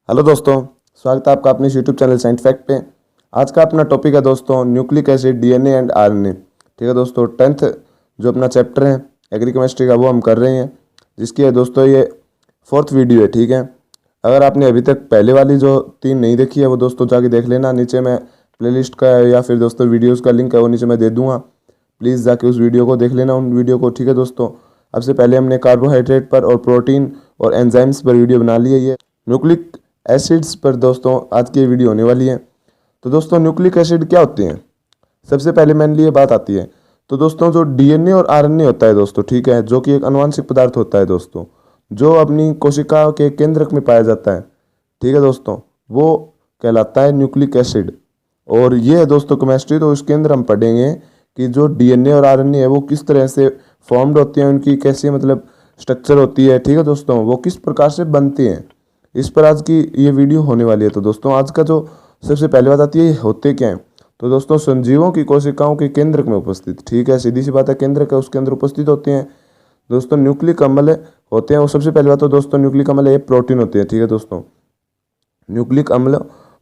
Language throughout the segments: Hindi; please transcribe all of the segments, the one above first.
हेलो दोस्तों, स्वागत है आपका अपने यूट्यूब चैनल साइंस फैक्ट पे। आज का अपना टॉपिक है दोस्तों nucleic acid, DNA and RNA. ठीक है दोस्तों, 10th जो अपना चैप्टर है एग्री केमिस्ट्री का वो हम कर रहे हैं, जिसकी है दोस्तों ये 4th वीडियो है। ठीक है, अगर आपने अभी तक पहले वाली जो 3 नहीं देखी है वो दोस्तों जाके देख लेना। नीचे मैं प्लेलिस्ट का या फिर दोस्तों वीडियोज़ का लिंक है वो नीचे मैं दे दूँगा, प्लीज़ जाके उस वीडियो को देख लेना, उन वीडियो को। ठीक है दोस्तों, अब से पहले हमने कार्बोहाइड्रेट पर और प्रोटीन और एंजाइम्स पर वीडियो बना ली है। ये न्यूक्लिक एसिड्स पर दोस्तों आज की वीडियो होने वाली है। तो दोस्तों न्यूक्लिक एसिड क्या होते हैं, सबसे पहले मेनली ये बात आती है। तो दोस्तों जो डीएनए और आरएनए होता है दोस्तों, ठीक है, जो कि एक आनुवंशिक पदार्थ होता है दोस्तों, जो अपनी कोशिका के केंद्रक में पाया जाता है। ठीक है दोस्तों, वो कहलाता है न्यूक्लिक एसिड। और ये है दोस्तों केमिस्ट्री, तो इसके अंदर हम पढ़ेंगे कि जो डीएनए और आरएनए है वो किस तरह से फॉर्म्ड होती हैं, उनकी कैसी मतलब स्ट्रक्चर होती है। ठीक है दोस्तों, वो किस प्रकार से बनती हैं, इस पर आज की ये वीडियो होने वाली है। तो दोस्तों आज का जो सबसे पहले बात आती है ये होते क्या हैं। तो दोस्तों संजीवों की कोशिकाओं के केंद्रक में उपस्थित, ठीक है, सीधी सी बात है, केंद्रक है उसके अंदर उपस्थित होते हैं दोस्तों न्यूक्लिक अम्ल होते हैं। और सबसे पहली बात तो दोस्तों न्यूक्लिक अम्ल ये प्रोटीन होते हैं। ठीक है दोस्तों, न्यूक्लिक अम्ल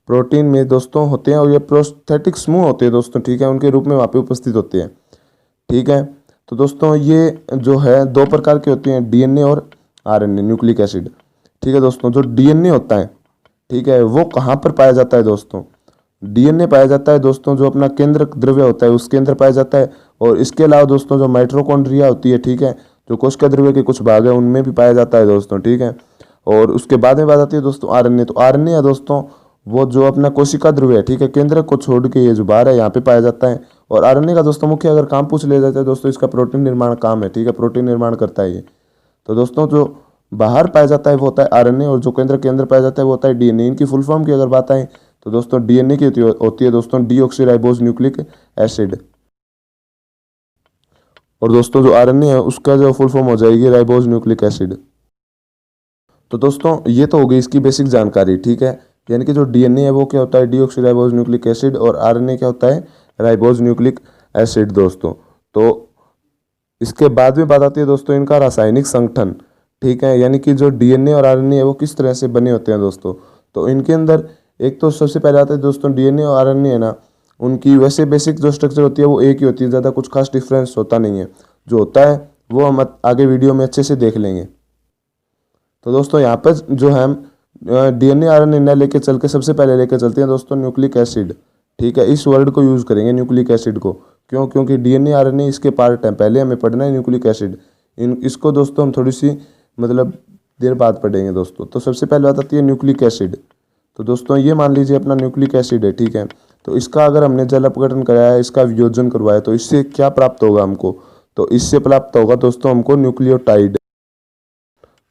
प्रोटीन में दोस्तों होते हैं और ये प्रोस्थेटिक समूह होते हैं दोस्तों, ठीक है, उनके रूप में वहाँ पे उपस्थित होते हैं। ठीक है, तो दोस्तों ये जो है 2 प्रकार के होते हैं, डीएनए और आरएनए, न्यूक्लिक एसिड। ठीक है दोस्तों, जो डीएनए होता है, ठीक है, वो कहाँ पर पाया जाता है दोस्तों, डीएनए पाया जाता है दोस्तों जो अपना केंद्रक द्रव्य होता है उसके अंदर पाया जाता है। और इसके अलावा दोस्तों जो माइटोकॉन्ड्रिया होती है, ठीक है, जो कोशिका द्रव्य के कुछ भाग है उनमें भी पाया जाता है दोस्तों। ठीक है, और उसके बाद में बात आती है दोस्तों आरएनए। तो आरएनए है दोस्तों वो जो अपना कोशिका द्रव्य है, ठीक है, केंद्रक को छोड़ के ये जो बाहर है यहाँ पे पाया जाता है। और आरएनए का दोस्तों मुख्य अगर काम पूछ लिया जाता है दोस्तों, इसका प्रोटीन निर्माण काम है। ठीक है, प्रोटीन निर्माण करता है ये। तो दोस्तों जो बाहर पाया जाता है वो होता है आरएनए, और जो केंद्र के अंदर पाया जाता है वो होता है डीएनए। इनकी फुल फॉर्म की अगर बात आए तो दोस्तों डीएनए की होती है दोस्तों डीऑक्सीराइबोज न्यूक्लिक एसिड। और दोस्तों जो आरएनए है उसका जो फुल फॉर्म हो जाएगी राइबोज न्यूक्लिक एसिड। तो दोस्तों ये तो हो गई इसकी बेसिक जानकारी। ठीक है, यानी कि जो डीएनए है वो क्या होता है डीऑक्सीराइबोज न्यूक्लिक एसिड, और आरएनए क्या होता है राइबोज न्यूक्लिक एसिड दोस्तों। तो इसके बाद में बात आती है दोस्तों इनका रासायनिक संगठन। ठीक है, यानी कि जो डीएनए और आरएनए है वो किस तरह से बने होते हैं दोस्तों। तो इनके अंदर एक तो सबसे पहले आता है दोस्तों डीएनए और आरएनए है ना, उनकी वैसे बेसिक जो स्ट्रक्चर होती है वो एक ही होती है, ज़्यादा कुछ खास डिफरेंस होता नहीं है। जो होता है वो हम आगे वीडियो में अच्छे से देख लेंगे। तो दोस्तों यहाँ पर जो है हम डीएनए आरएनए न लेके चल के सबसे पहले लेके चलते हैं दोस्तों न्यूक्लिक एसिड। ठीक है, इस वर्ड को यूज़ करेंगे न्यूक्लिक एसिड को, क्यों, क्योंकि डीएनए आरएनए इसके पार्ट हैं, पहले हमें पढ़ना है न्यूक्लिक एसिड। इसको दोस्तों हम थोड़ी सी मतलब देर बाद पढ़ेंगे दोस्तों। तो सबसे पहले बात आती है न्यूक्लिक एसिड। तो दोस्तों ये मान लीजिए अपना न्यूक्लिक एसिड है, ठीक है, तो इसका अगर हमने जल अपघटन कराया है, इसका वियोजन करवाया, तो इससे क्या प्राप्त होगा हमको, तो इससे प्राप्त होगा दोस्तों हमको न्यूक्लियोटाइड।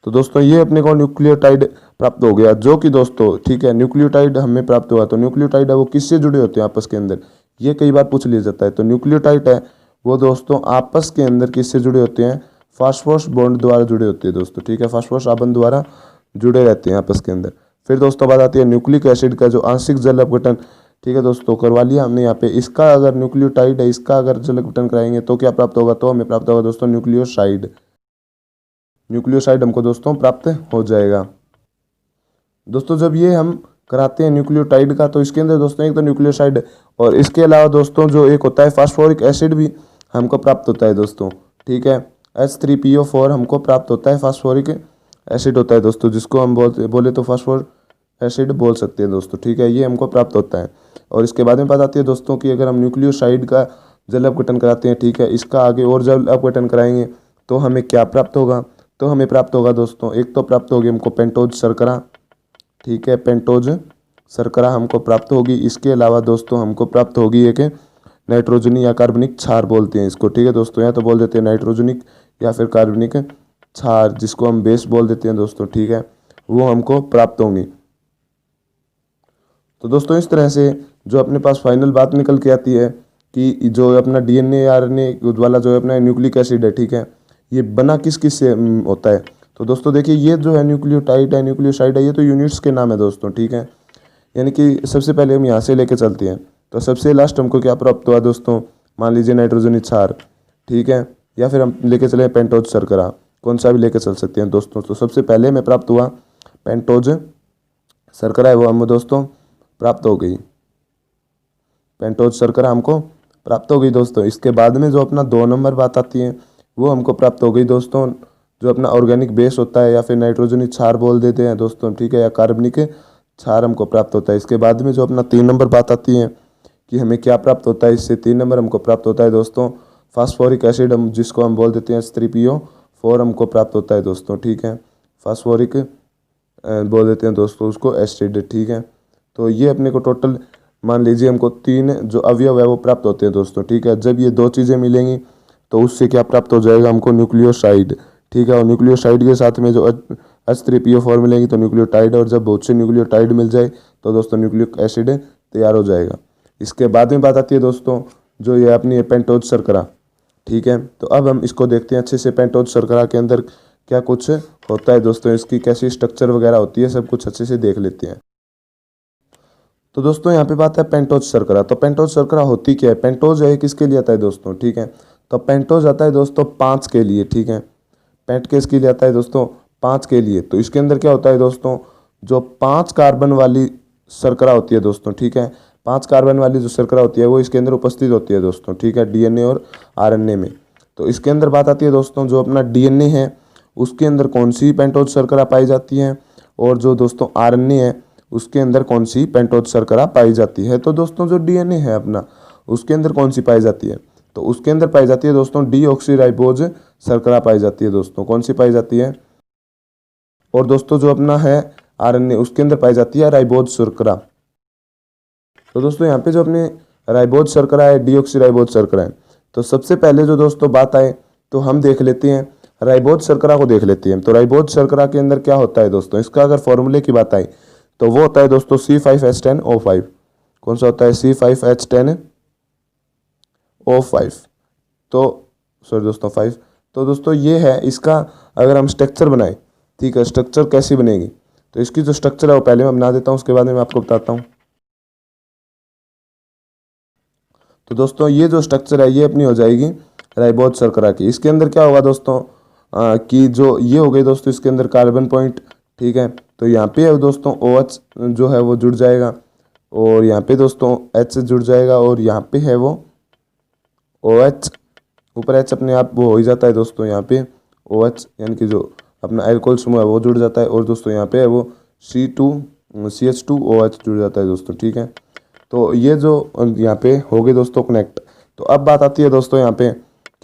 तो दोस्तों ये अपने को न्यूक्लियोटाइड प्राप्त हो गया, जो कि दोस्तों ठीक है न्यूक्लियोटाइड हमें प्राप्त हुआ। तो न्यूक्लियोटाइड है वो किससे जुड़े होते हैं आपस के अंदर, ये कई बार पूछ लिया जाता है। तो न्यूक्लियोटाइड है वो दोस्तों आपस के अंदर किससे जुड़े होते हैं, फास्फोरस बॉन्ड द्वारा जुड़े होते हैं दोस्तों। ठीक है, फास्फोरस आबंध द्वारा जुड़े रहते हैं आपस के अंदर। फिर दोस्तों बात आती है न्यूक्लिक एसिड का जो आंशिक जल अपघटन। ठीक है दोस्तों, करवा लिया हमने यहाँ पे। इसका अगर न्यूक्लियोटाइड है इसका अगर जल अपघटन कराएंगे तो क्या प्राप्त होगा, तो हमें प्राप्त होगा दोस्तों न्यूक्लियोसाइड। न्यूक्लियोसाइड हमको दोस्तों प्राप्त हो जाएगा। दोस्तों जब ये हम कराते हैं न्यूक्लियोटाइड का, तो इसके अंदर दोस्तों एक तो न्यूक्लियोसाइड और इसके अलावा दोस्तों जो एक होता है फास्फोरिक एसिड भी हमको प्राप्त होता है दोस्तों। ठीक है, H3PO4 हमको प्राप्त होता है, फास्फोरिक एसिड होता है दोस्तों, जिसको हम बोले तो फास्फोर एसिड बोल सकते हैं दोस्तों। ठीक है, ये हमको प्राप्त होता है। और इसके बाद में बात आती है दोस्तों कि अगर हम न्यूक्लियोसाइड का जल अपघटन कराते हैं, ठीक है, इसका आगे और जल अपघटन कराएंगे तो हमें क्या प्राप्त होगा, तो हमें प्राप्त होगा दोस्तों एक तो प्राप्त होगी हमको पेंटोज शर्करा। ठीक है, पेंटोज शर्करा हमको प्राप्त होगी। इसके अलावा दोस्तों हमको प्राप्त होगी एक नाइट्रोजनी या कार्बनिक क्षार बोलते हैं इसको। ठीक है दोस्तों, या तो बोल देते हैं नाइट्रोजनिक या फिर कार्बनिक क्षार, जिसको हम बेस बोल देते हैं दोस्तों। ठीक है, वो हमको प्राप्त होंगी। तो दोस्तों इस तरह से जो अपने पास फाइनल बात निकल के आती है कि जो अपना डीएनए आरएनए वाला जो अपना न्यूक्लिक एसिड है, ठीक है, ये बना किस किस से होता है। तो दोस्तों देखिए ये जो है न्यूक्लियोटाइड है न्यूक्लियोसाइड है, ये तो यूनिट्स के नाम है दोस्तों। ठीक है, यानी कि सबसे पहले हम यहाँ से लेके चलते हैं, तो सबसे लास्ट हमको क्या प्राप्त हुआ दोस्तों, मान लीजिए नाइट्रोजनी क्षार। ठीक है, या फिर हम लेके चले पेंटोज शर्करा, कौन सा भी लेके चल सकते हैं दोस्तों। तो सबसे पहले में प्राप्त हुआ पेंटोज शर्करा है वो हमें दोस्तों प्राप्त हो गई, पेंटोज शर्करा हमको प्राप्त हो गई दोस्तों। इसके बाद में जो अपना 2 नंबर बात आती है वो हमको प्राप्त हो गई दोस्तों, जो अपना ऑर्गेनिक बेस होता है या फिर नाइट्रोजनी क्षार बोल देते हैं दोस्तों, ठीक है, या कार्बनिक क्षार हमको प्राप्त होता है। इसके बाद में जो अपना 3 नंबर बात आती है कि हमें क्या प्राप्त होता है, इससे 3 नंबर हमको प्राप्त होता है दोस्तों फास्फोरिक एसिड, हम जिसको हम बोल देते हैं H3PO4 हमको प्राप्त होता है दोस्तों, ठीक है, फास्फोरिक बोल देते हैं दोस्तों उसको एसिड, ठीक है। तो ये अपने को टोटल मान लीजिए हमको 3 जो अवयव है वो प्राप्त होते हैं दोस्तों, ठीक है। जब ये 2 चीज़ें मिलेंगी तो उससे क्या प्राप्त हो जाएगा हमको, न्यूक्लियोसाइड, ठीक है। और न्यूक्लियोसाइड के साथ में जो H3PO4 मिलेंगी तो न्यूक्लियोटाइड, और जब बहुत से न्यूक्लियोटाइड मिल जाए तो दोस्तों न्यूक्लिक एसिड तैयार हो जाएगा। इसके बाद में बात आती है दोस्तों जो ये अपनी है पेंटोज शर्करा, ठीक है। तो अब हम इसको देखते हैं अच्छे से, पेंटोज शर्करा के अंदर क्या कुछ होता है दोस्तों, इसकी कैसी स्ट्रक्चर वगैरह होती है, सब कुछ अच्छे से देख लेते हैं। तो दोस्तों यहाँ पे बात है पेंटोज शर्करा। तो पेंटोज शर्करा होती क्या है, पेंटोज है किसके लिए आता है दोस्तों, ठीक है। तो पेंटोज आता है दोस्तों 5 के लिए, ठीक है, पेंट किसके लिए आता है दोस्तों 5 के लिए। तो इसके अंदर क्या होता है दोस्तों, जो 5 कार्बन वाली शर्करा होती है दोस्तों, ठीक है, 5 कार्बन वाली जो शर्करा होती है वो इसके अंदर उपस्थित होती है दोस्तों, ठीक है, डीएनए और आरएनए में। तो इसके अंदर बात आती है दोस्तों जो अपना डीएनए है उसके अंदर कौन सी पेंटोज शर्करा पाई जाती है, और जो दोस्तों आरएनए है उसके अंदर कौन सी पेंटोज शर्करा पाई जाती है। तो दोस्तों जो डीएनए है अपना उसके अंदर कौन सी पाई जाती है, तो उसके अंदर पाई जाती है दोस्तों डीऑक्सीराइबोज शर्करा पाई जाती है दोस्तों, कौन सी पाई जाती है। और दोस्तों जो अपना है आरएनए उसके अंदर पाई जाती है राइबोज शर्करा। तो दोस्तों यहाँ पे जो अपने राइबोज शर्करा है, डीऑक्सीराइबोज शर्करा है। तो सबसे पहले जो दोस्तों बात आए तो हम देख लेते हैं राइबोज शर्करा को देख लेते हैं। तो राइबोज शर्करा के अंदर क्या होता है दोस्तों, इसका अगर फॉर्मूले की बात आई तो वो होता है दोस्तों C5H10O5। कौन सा होता है, C5H10O5। तो सॉरी दोस्तों 5। तो दोस्तों ये है इसका, अगर हम स्ट्रक्चर बनाए, ठीक है, स्ट्रक्चर कैसी बनेगी, तो इसकी जो स्ट्रक्चर है वो पहले मैं बना देता हूँ, उसके बाद में मैं आपको बताता हूँ। तो दोस्तों ये जो स्ट्रक्चर है ये अपनी हो जाएगी राइबोज शर्करा की। इसके अंदर क्या होगा दोस्तों कि जो ये हो गई दोस्तों इसके अंदर कार्बन पॉइंट, ठीक है। तो यहाँ पे है दोस्तों OH जो है वो जुड़ जाएगा, और यहाँ पे दोस्तों H जुड़ जाएगा, और यहाँ पे है वो OH, ऊपर H अपने आप वो हो ही जाता है दोस्तों, यहाँ पे OH यानी कि जो अपना एल्कोहल समूह है वो जुड़ जाता है, और दोस्तों यहाँ पे है वो CH2OH जुड़ जाता है दोस्तों, ठीक है। तो ये जो यहाँ पे हो गए दोस्तों कनेक्ट। तो अब बात आती है दोस्तों यहाँ पे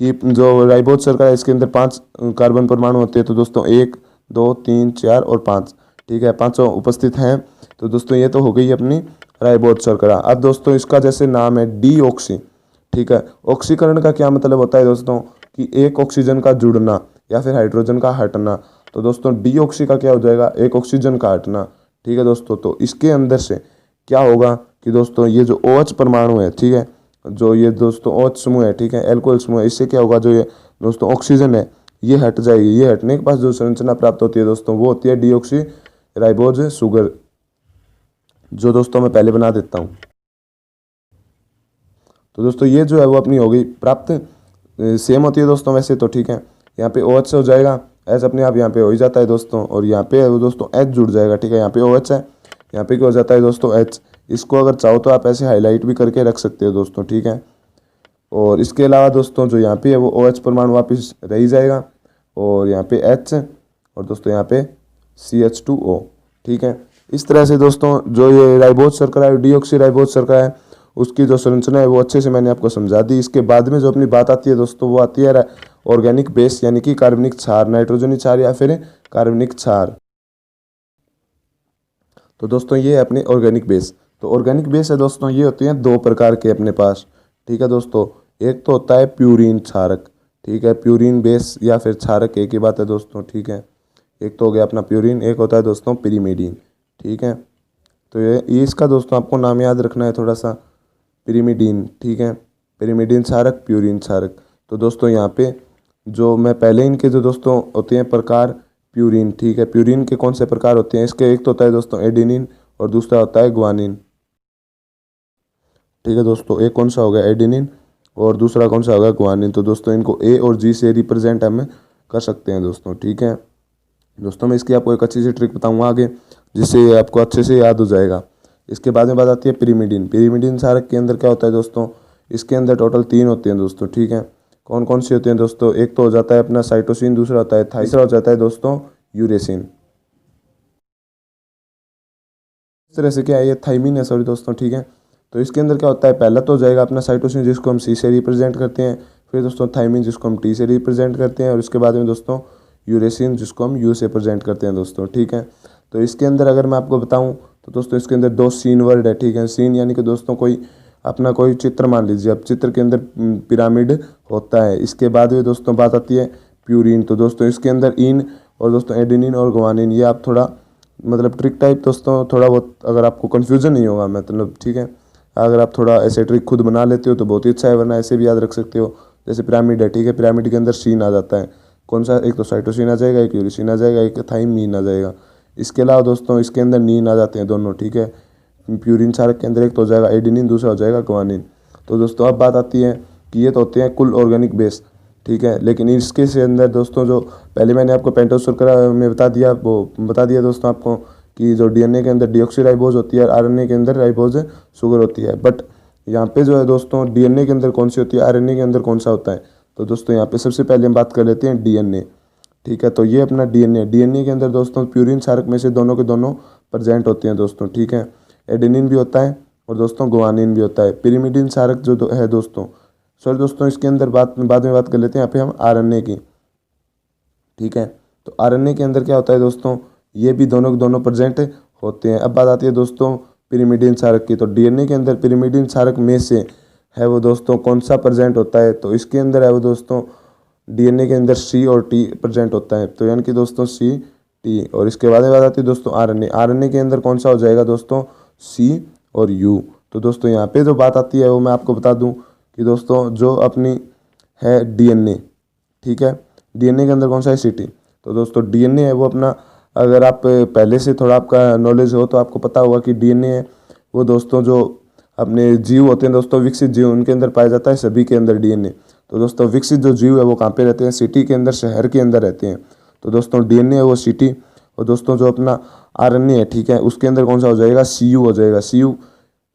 कि जो राइबोज शर्करा है इसके अंदर 5 कार्बन परमाणु होते हैं। तो दोस्तों 1 2 3 4 और 5, ठीक है, 5 उपस्थित हैं। तो दोस्तों ये तो हो गई अपनी राइबोज शर्करा। अब दोस्तों इसका जैसे नाम है डीऑक्सी, ठीक है। ऑक्सीकरण का क्या मतलब होता है दोस्तों कि एक ऑक्सीजन का जुड़ना या फिर हाइड्रोजन का हटना। तो दोस्तों डीऑक्सी का क्या हो जाएगा, एक ऑक्सीजन का हटना, ठीक है दोस्तों। तो इसके अंदर से क्या होगा कि दोस्तों ये जो OH परमाणु है, ठीक है, जो ये दोस्तों OH समूह है, ठीक है, एल्कोहल समूह है, इससे क्या होगा जो ये दोस्तों ऑक्सीजन है ये हट जाएगी। ये हटने के बाद जो संरचना प्राप्त होती है दोस्तों वो होती है डीऑक्सी राइबोज शुगर, जो दोस्तों मैं पहले बना देता हूँ। तो दोस्तों ये जो है वो अपनी हो गई प्राप्त, सेम होती है दोस्तों वैसे तो, ठीक है। यहाँ पे OH से हो जाएगा, H अपने आप यहाँ पे हो ही जाता है दोस्तों, और यहाँ पे है वो दोस्तों H जुड़ जाएगा, ठीक है। यहाँ पे OH है, यहाँ पे क्या हो जाता है दोस्तों H। इसको अगर चाहो तो आप ऐसे हाईलाइट भी करके रख सकते हो दोस्तों, ठीक है। और इसके अलावा दोस्तों जो यहाँ पे है वो OH परमाणु वापस रह ही जाएगा, और यहाँ पे H, और दोस्तों यहाँ पे CH2O, ठीक है। इस तरह से दोस्तों जो ये राइबोज शर्करा है, डीऑक्सी राइबोज शर्करा है, उसकी जो संरचना है वो अच्छे से मैंने आपको समझा दी। इसके बाद में जो अपनी बात आती है दोस्तों वो आती है ऑर्गेनिक बेस, यानी कि कार्बनिक क्षार, नाइट्रोजनी क्षार या फिर कार्बनिक क्षार। तो दोस्तों ये है अपने ऑर्गेनिक बेस। तो ऑर्गेनिक बेस है दोस्तों ये होती हैं 2 प्रकार के अपने पास, ठीक है दोस्तों। एक तो होता है प्यूरिन क्षारक, ठीक है, प्यूरिन बेस या फिर क्षारक एक ही बात है दोस्तों, ठीक है। एक तो हो गया अपना प्यूरिन, एक होता है दोस्तों पिरीमिडीन, ठीक है। तो ये इसका दोस्तों आपको नाम याद रखना है थोड़ा सा, पिरीमिडीन, ठीक है, पिरीमिडीन क्षारक, प्यूरिन क्षारक। तो दोस्तों यहाँ पे जो मैं पहले इनके जो दोस्तों होते हैं प्रकार प्यूरिन, ठीक है, प्यूरिन के कौन से प्रकार होते हैं इसके, एक तो होता है दोस्तों एडेनिन और दूसरा होता है ग्वानिन, ठीक है दोस्तों। एक कौन सा होगा एडेनिन और दूसरा कौन सा होगा ग्वानिन। तो दोस्तों इनको A और G से रिप्रेजेंट हम कर सकते हैं दोस्तों, ठीक है दोस्तों। मैं इसकी आपको एक अच्छी सी ट्रिक बताऊंगा आगे। जिससे ये आपको अच्छे से याद हो जाएगा। इसके बाद में बात आती है पिरिमिडीन। पिरिमिडीन क्षारक के अंदर क्या होता है दोस्तों, इसके अंदर टोटल 3 होते हैं दोस्तों, ठीक है। कौन कौन सी होती हैं दोस्तों, एक तो हो जाता है अपना साइटोसिन, दूसरा होता है तीसरा हो जाता है दोस्तों यूरेसिन। इस तरह से क्या है, ये थाइमिन है सॉरी दोस्तों, ठीक है। तो इसके अंदर क्या होता है, पहला तो हो जाएगा अपना साइटोसिन जिसको हम सी से रिप्रेजेंट करते हैं, फिर दोस्तों थाइमिन जिसको हम टी से रिप्रेजेंट करते हैं, और उसके बाद में दोस्तों यूरेसिन जिसको हम यू से प्रेजेंट करते हैं दोस्तों, ठीक है। तो इसके अंदर अगर मैं आपको बताऊं तो दोस्तों इसके अंदर 2 सीन वर्ड है, ठीक है। सीन यानी कि दोस्तों कोई अपना कोई चित्र मान लीजिए, अब चित्र के अंदर पिरामिड होता है। इसके बाद में दोस्तों बात आती है प्यूरिन। तो दोस्तों इसके अंदर इन और दोस्तों एडेनिन और ग्वानिन, ये आप थोड़ा मतलब ट्रिक टाइप दोस्तों थोड़ा बहुत, अगर आपको कन्फ्यूजन नहीं होगा मतलब, ठीक है। अगर आप थोड़ा ऐसे ट्रिक खुद बना लेते हो तो बहुत ही अच्छा है, वरना ऐसे भी याद रख सकते हो। जैसे पिरामिड है, ठीक है, पिरामिड के अंदर सीन आ जाता है, कौन सा, एक तो साइटोसिन आ जाएगा, एक यूरिसिन आ जाएगा, एक थाइमीन आ जाएगा। इसके अलावा दोस्तों इसके अंदर नीन आ जाते हैं दोनों, ठीक है। प्यूरिन क्षारक के अंदर एक तो हो जाएगा एडेनिन, दूसरा हो जाएगा ग्वानिन। तो दोस्तों अब बात आती है कि ये तो होते हैं कुल ऑर्गेनिक बेस, ठीक है। लेकिन इसके से अंदर दोस्तों जो पहले मैंने आपको पेंटोज शर्करा में बता दिया, वो बता दिया दोस्तों आपको कि जो डीएनए के अंदर डीऑक्सीराइबोज होती है और आरएनए के अंदर राइबोज शुगर होती है। बट यहाँ पे जो है दोस्तों डीएनए के अंदर कौन सी होती है, आरएनए के अंदर कौन सा होता है। तो दोस्तों यहाँ पे सबसे पहले हम बात कर लेते हैं डीएनए, ठीक है। तो ये अपना डीएनए, डीएनए के अंदर दोस्तों प्यूरिन क्षारक में से दोनों के दोनों प्रेजेंट होते हैं दोस्तों, ठीक है। एडेनिन भी होता है और दोस्तों ग्वानिन भी होता है। पिरिमिडिन क्षारक जो है दोस्तों, सॉरी दोस्तों इसके अंदर बाद में बात कर लेते हैं यहाँ पे हम आरएनए की, ठीक है। तो आरएनए के अंदर क्या होता है दोस्तों, ये भी दोनों के दोनों प्रेजेंट होते हैं। अब बात आती है दोस्तों पिरिमिडिन क्षारक की। तो डीएनए के अंदर पिरिमिडिन क्षारक में से है वो दोस्तों कौन सा प्रेजेंट होता है, तो इसके अंदर है वो दोस्तों डीएनए के अंदर सी और टी प्रेजेंट होता है। तो यानी कि दोस्तों सी टी, और इसके बाद बात आती है दोस्तों आरएनए। आरएनए के अंदर कौन सा हो जाएगा दोस्तों, सी और यू। तो दोस्तों यहाँ पे जो बात आती है वो मैं आपको बता दूँ कि दोस्तों जो अपनी है डीएनए, ठीक है, डीएनए के अंदर कौन सा है, सी टी। तो दोस्तों डीएनए है वो अपना, अगर आप पहले से थोड़ा आपका नॉलेज हो तो आपको पता होगा कि डीएनए है वो दोस्तों जो अपने जीव होते हैं दोस्तों, विकसित जीव, उनके अंदर पाया जाता है, सभी के अंदर डीएनए। तो दोस्तों विकसित जो जीव है वो कहाँ पे रहते हैं, सिटी के अंदर, शहर के अंदर रहते हैं। तो दोस्तों डीएनए है वो सिटी, और दोस्तों जो अपना आरएनए है, ठीक है, उसके अंदर कौन सा हो जाएगा, सीयू हो जाएगा। सीयू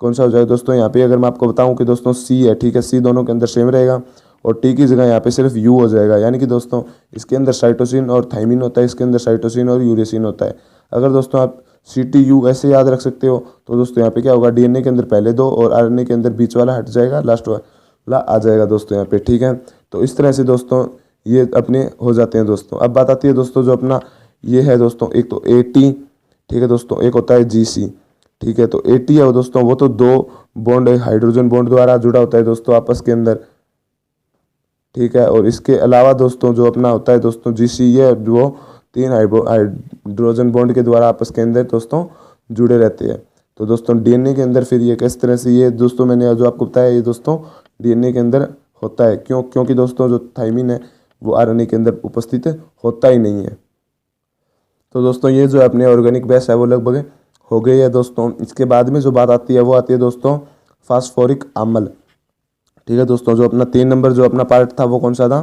कौन सा हो जाएगा दोस्तों, यहाँ पे अगर मैं आपको बताऊँ कि दोस्तों सी है, ठीक है, सी दोनों के अंदर सेम रहेगा, और टी की जगह यहाँ पे सिर्फ यू हो जाएगा। यानी कि दोस्तों इसके अंदर साइटोसिन और थाइमिन होता है, इसके अंदर साइटोसिन और यूरेसिन होता है। अगर दोस्तों आप सी टी यू ऐसे याद रख सकते हो तो दोस्तों यहाँ पे क्या होगा, डीएनए के अंदर पहले 2 और आरएनए के अंदर बीच वाला हट जाएगा, लास्ट वाला आ जाएगा दोस्तों यहाँ पे, ठीक है। तो इस तरह से दोस्तों ये अपने हो जाते हैं दोस्तों। अब बात आती है दोस्तों जो अपना ये है दोस्तों, एक तो ए टी, ठीक है दोस्तों, एक होता है जी सी, ठीक है। तो ए टी है वो दोस्तों, वो तो 2 बॉन्ड हाइड्रोजन बॉन्ड द्वारा जुड़ा होता है दोस्तों आपस के अंदर, ठीक है। और इसके अलावा दोस्तों जो अपना होता है दोस्तों जी सी, ये वो 3 हाइड्रोजन बॉन्ड के द्वारा आपस के अंदर दोस्तों जुड़े रहते हैं। तो दोस्तों डीएनए के अंदर फिर ये किस तरह से, ये दोस्तों मैंने जो आपको बताया ये दोस्तों डीएनए के अंदर होता है, क्योंकि दोस्तों जो थाइमिन है वो आरएनए के अंदर उपस्थित होता ही नहीं है। तो दोस्तों ये जो अपने ऑर्गेनिक बेस है वो लगभग हो गई है दोस्तों। इसके बाद में जो बात आती है वो आती है दोस्तों फास्फोरिक अम्ल, ठीक है दोस्तों। जो अपना 3 नंबर जो अपना पार्ट था वो कौन सा था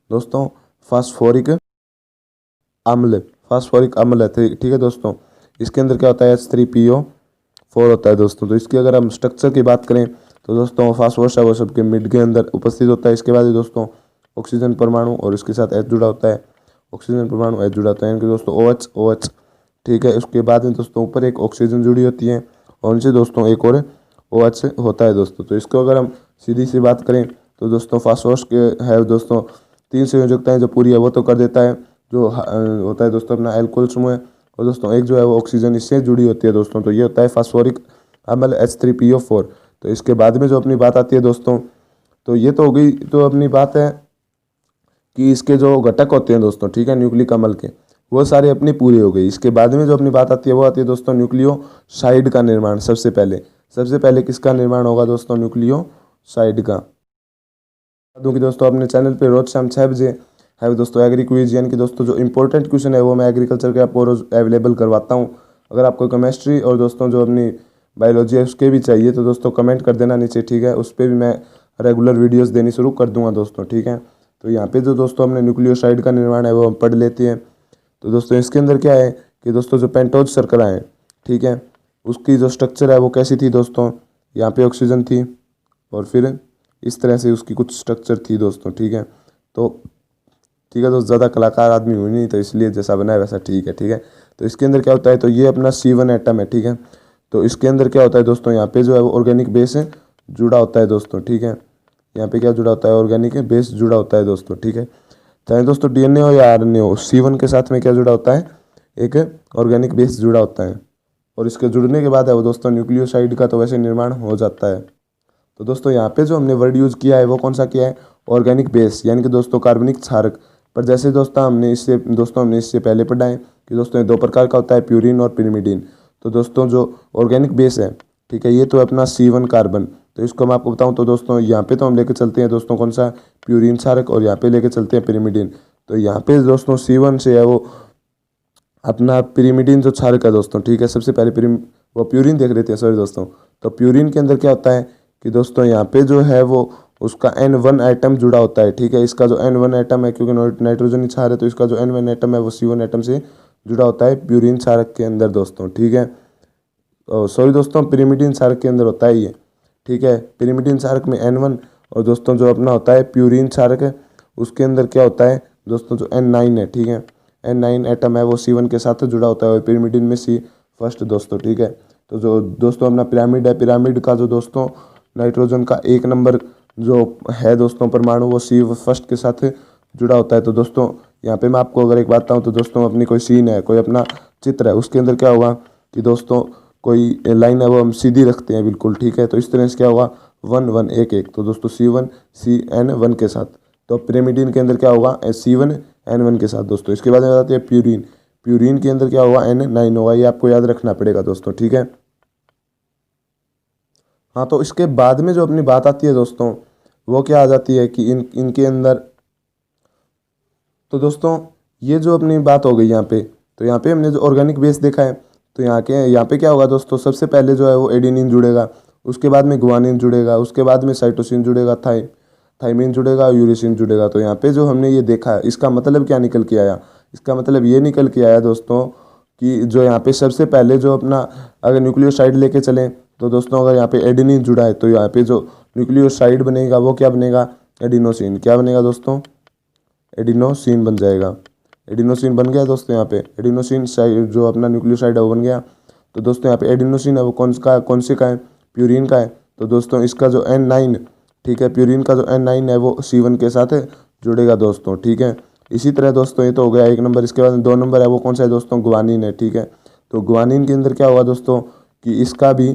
दोस्तों, फास्फोरिक अम्ल, फास्फोरिक अम्ल है, ठीक है दोस्तों। इसके अंदर क्या होता है, H3PO4 होता है दोस्तों। तो इसकी अगर हम स्ट्रक्चर की बात करें तो दोस्तों फास्फोरस है वो सबके मिड के अंदर उपस्थित होता है। इसके बाद दोस्तों ऑक्सीजन परमाणु और इसके साथ H जुड़ा होता है, ऑक्सीजन परमाणु H जुड़ा होता है, यानी कि दोस्तों OH, ठीक है। उसके बाद में दोस्तों ऊपर एक ऑक्सीजन जुड़ी होती है और उनसे दोस्तों एक और OH होता है दोस्तों। तो इसको अगर हम सीधी सी बात करें तो दोस्तों फास्फोरस के है दोस्तों 3 संयोजकताएं जो पूरी है वो तो कर देता है, जो होता है दोस्तों अपना एल्कोहल समूह है, और दोस्तों एक जो है वो ऑक्सीजन इससे जुड़ी होती है दोस्तों। तो ये होता है फास्फोरिक अम्ल H3PO4। तो इसके बाद में जो अपनी बात आती है दोस्तों, तो ये तो हो गई, तो अपनी बात है कि इसके जो घटक होते हैं दोस्तों, ठीक है, न्यूक्लिक अम्ल के, वो सारे अपनी पूरी हो गई। इसके बाद में जो अपनी बात आती है वो आती है दोस्तों न्यूक्लियोसाइड का निर्माण। सबसे पहले किसका निर्माण होगा दोस्तों, न्यूक्लियोसाइड का। क्योंकि दोस्तों अपने चैनल पे रोज शाम 6 बजे है दोस्तों एग्री क्विज, यानी कि दोस्तों जो इंपॉर्टेंट क्वेश्चन है वो मैं एग्रीकल्चर के आपको रोज अवेलेबल करवाता हूँ। अगर आपको केमिस्ट्री और दोस्तों जो अपनी बायोलॉजी है उसके भी चाहिए तो दोस्तों कमेंट कर देना नीचे, ठीक है। उस पर भी मैं रेगुलर वीडियोस देनी शुरू कर दूंगा दोस्तों, ठीक है। तो यहाँ पे जो दोस्तों हमने न्यूक्लियोसाइड का निर्माण है वो हम पढ़ लेते हैं। तो दोस्तों इसके अंदर क्या है कि दोस्तों जो पेंटोज शर्करा है, ठीक है। उसकी जो स्ट्रक्चर है वो कैसी थी दोस्तों, यहाँ पे ऑक्सीजन थी और फिर इस तरह से उसकी कुछ स्ट्रक्चर थी दोस्तों, ठीक है। तो ठीक है दोस्त, ज़्यादा कलाकार आदमी हुई नहीं तो इसलिए जैसा बना है वैसा ठीक है, ठीक है। तो इसके अंदर क्या होता है, तो ये अपना C1 एटम है, ठीक है। तो इसके अंदर क्या होता है दोस्तों, यहाँ पे जो है वो ऑर्गेनिक बेस जुड़ा होता है दोस्तों, ठीक है। यहाँ पे क्या जुड़ा होता है, ऑर्गेनिक बेस जुड़ा होता है दोस्तों, ठीक है। चाहे दोस्तों DNA हो या RNA हो, C1 के साथ में क्या जुड़ा होता है, एक ऑर्गेनिक बेस जुड़ा होता है। और इसके जुड़ने के बाद है वो दोस्तों न्यूक्लियोसाइड का तो वैसे निर्माण हो जाता है। तो दोस्तों यहाँ पे जो हमने वर्ड यूज़ किया है वो कौन सा किया है, ऑर्गेनिक बेस, यानी कि दोस्तों कार्बनिक क्षारक। पर जैसे दोस्तों हमने इससे पहले पढ़ा है कि दोस्तों ये दो प्रकार का होता है, प्यूरिन और पिरिमिडिन। तो दोस्तों जो ऑर्गेनिक बेस है, ठीक है, ये तो अपना C1 कार्बन। तो इसको मैं आपको बताऊं तो दोस्तों यहाँ पे तो हम लेके चलते हैं दोस्तों कौन सा, प्यूरिन क्षारक, और यहाँ पे लेके चलते हैं पिरिमिडिन। तो यहाँ पे दोस्तों C1 से है वो अपना पिरिमिडिन जो क्षारक है दोस्तों, ठीक है। सबसे पहले वो प्यूरिन देख लेते हैं, सॉरी दोस्तों। तो प्यूरिन के अंदर क्या होता है कि दोस्तों यहाँ पे जो है वो उसका N1 एटम जुड़ा होता है, ठीक है। इसका जो N1 एटम है, क्योंकि नाइट्रोजन क्षार है तो इसका जो N1 एटम है वो C1 एटम से जुड़ा होता है प्यूरिन क्षारक के अंदर दोस्तों, ठीक है। सॉरी दोस्तों, पिरिमिडिन क्षारक के अंदर होता है ये, ठीक है। पिरिमिडिन क्षारक में N1, और दोस्तों जो अपना होता है प्यूरिन क्षारक है उसके अंदर क्या होता है दोस्तों, जो N9 है, ठीक है। N9 एटम है वो C1 के साथ जुड़ा होता है और पिरिमिडिन में C फर्स्ट दोस्तों, ठीक है। तो जो दोस्तों अपना पिरामिड है, पिरामिड का जो दोस्तों नाइट्रोजन का 1 नंबर जो है दोस्तों परमाणु, वो C फर्स्ट के साथ जुड़ा होता है। तो दोस्तों यहाँ पे मैं आपको अगर एक बात बताऊँ तो दोस्तों अपनी कोई सीन है, कोई अपना चित्र है, उसके अंदर क्या होगा कि दोस्तों कोई लाइन है वो हम सीधी रखते हैं बिल्कुल, ठीक है। तो इस तरह से क्या होगा, 1 1 1 1, तो दोस्तों C1 CN1 के साथ। तो पिरिमिडिन के अंदर क्या होगा, C1 N1 के साथ दोस्तों। इसके बाद में आती है प्यूरिन, प्यूरिन के अंदर क्या होगा, N9 होगा। ये आपको याद रखना पड़ेगा दोस्तों, ठीक है। हाँ, तो इसके बाद में जो अपनी बात आती है दोस्तों, वो क्या आ जाती है कि इनके अंदर, तो दोस्तों ये जो अपनी बात हो गई यहाँ पे, तो यहाँ पे हमने जो ऑर्गेनिक बेस देखा है, तो यहाँ पे क्या होगा दोस्तों, सबसे पहले जो है वो एडेनिन जुड़ेगा, उसके बाद में गुआनिन जुड़ेगा, उसके बाद में साइटोसिन जुड़ेगा, थाइमिन जुड़ेगा, यूरेसिन जुड़ेगा। तो यहाँ पे जो हमने ये देखा है, इसका मतलब क्या निकल के आया, इसका मतलब ये निकल के आया दोस्तों कि जो यहाँ पे सबसे पहले जो अपना अगर न्यूक्लियोसाइड लेके चलें, तो दोस्तों अगर यहाँ पे एडेनिन जुड़ा है तो यहाँ पे जो न्यूक्लियोसाइड बनेगा वो क्या बनेगा, एडिनोसिन। क्या बनेगा दोस्तों, एडिनोसिन बन जाएगा। एडिनोसिन बन गया दोस्तों, यहाँ पे एडिनोसिन जो अपना न्यूक्लियोसाइड है वो बन गया। तो दोस्तों यहाँ पे एडिनोसिन है वो कौन से का है, प्यूरिन का है। तो दोस्तों इसका जो N9, ठीक है, प्यूरिन का जो N9 है वो C1 के साथ जुड़ेगा दोस्तों, ठीक है। इसी तरह दोस्तों ये तो हो गया 1 नंबर। इसके बाद 2 नंबर है वो कौन सा है दोस्तों, गुआनिन है, ठीक है। तो गुआनिन के अंदर क्या होगा दोस्तों कि इसका भी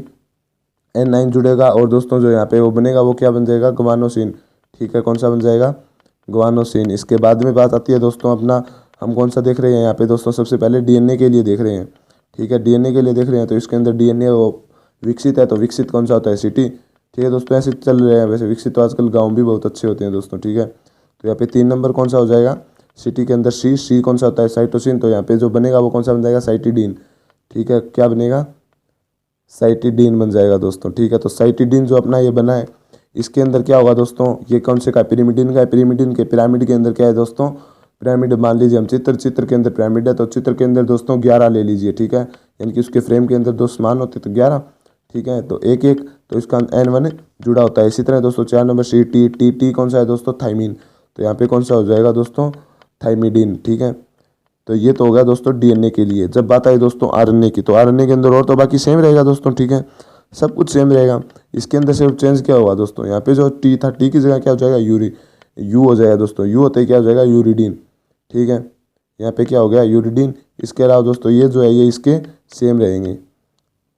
N9 जुड़ेगा, और दोस्तों जो यहाँ पे वो बनेगा वो क्या बन जाएगा, गुआनोसिन, ठीक है। कौन सा बन जाएगा, गुआनोसिन। इसके बाद में बात आती है दोस्तों अपना, हम कौन सा देख रहे हैं यहाँ पे दोस्तों, सबसे पहले DNA के लिए देख रहे हैं, ठीक है। DNA के लिए देख रहे हैं, तो इसके अंदर DNA वो विकसित है, तो विकसित कौन सा होता है, सिटी, ठीक है दोस्तों। ऐसे चल रहे हैं, वैसे विकसित तो आजकल गाँव भी बहुत अच्छे होते हैं दोस्तों, ठीक है। तो यहाँ पे 3 नंबर कौन सा हो जाएगा, सिटी के अंदर सी कौन सा होता है, साइटोसिन। तो यहाँ पे जो बनेगा वो कौन सा बन जाएगा, साइटिडीन, ठीक है। क्या बनेगा, साइटिडीन बन जाएगा दोस्तों, ठीक है। तो साइटिडीन जो अपना ये बना है, इसके अंदर क्या होगा दोस्तों, ये कौन से का, पिरिमिडिन का है। पिरिमिडिन के पिरामिड के अंदर क्या है दोस्तों, पिरामिड मान लीजिए हम चित्र के अंदर पिरामिड है, तो चित्र के अंदर दोस्तों 11 ले लीजिए, ठीक है। यानी कि उसके फ्रेम के अंदर 2 समान होते तो 11, ठीक है। तो 1 1, तो इसका N1 जुड़ा होता है। इसी तरह दोस्तों 4 नंबर टी कौन सा है दोस्तों, थाइमिन। तो यहाँ पे कौन सा हो जाएगा दोस्तों, थाइमिडीन, ठीक है। तो ये तो हो गया दोस्तों DNA के लिए। जब बात आई दोस्तों RNA की, तो RNA के अंदर और तो बाकी सेम रहेगा दोस्तों, ठीक है, सब कुछ सेम रहेगा। इसके अंदर सिर्फ चेंज क्या हुआ दोस्तों, यहाँ पे जो T था, T की जगह क्या हो जाएगा, यू हो जाएगा दोस्तों। यू होते ही क्या हो जाएगा, यूरिडीन, ठीक है। यहाँ पे क्या हो गया, यूरिडीन। इसके अलावा दोस्तों ये जो है ये इसके सेम रहेंगे,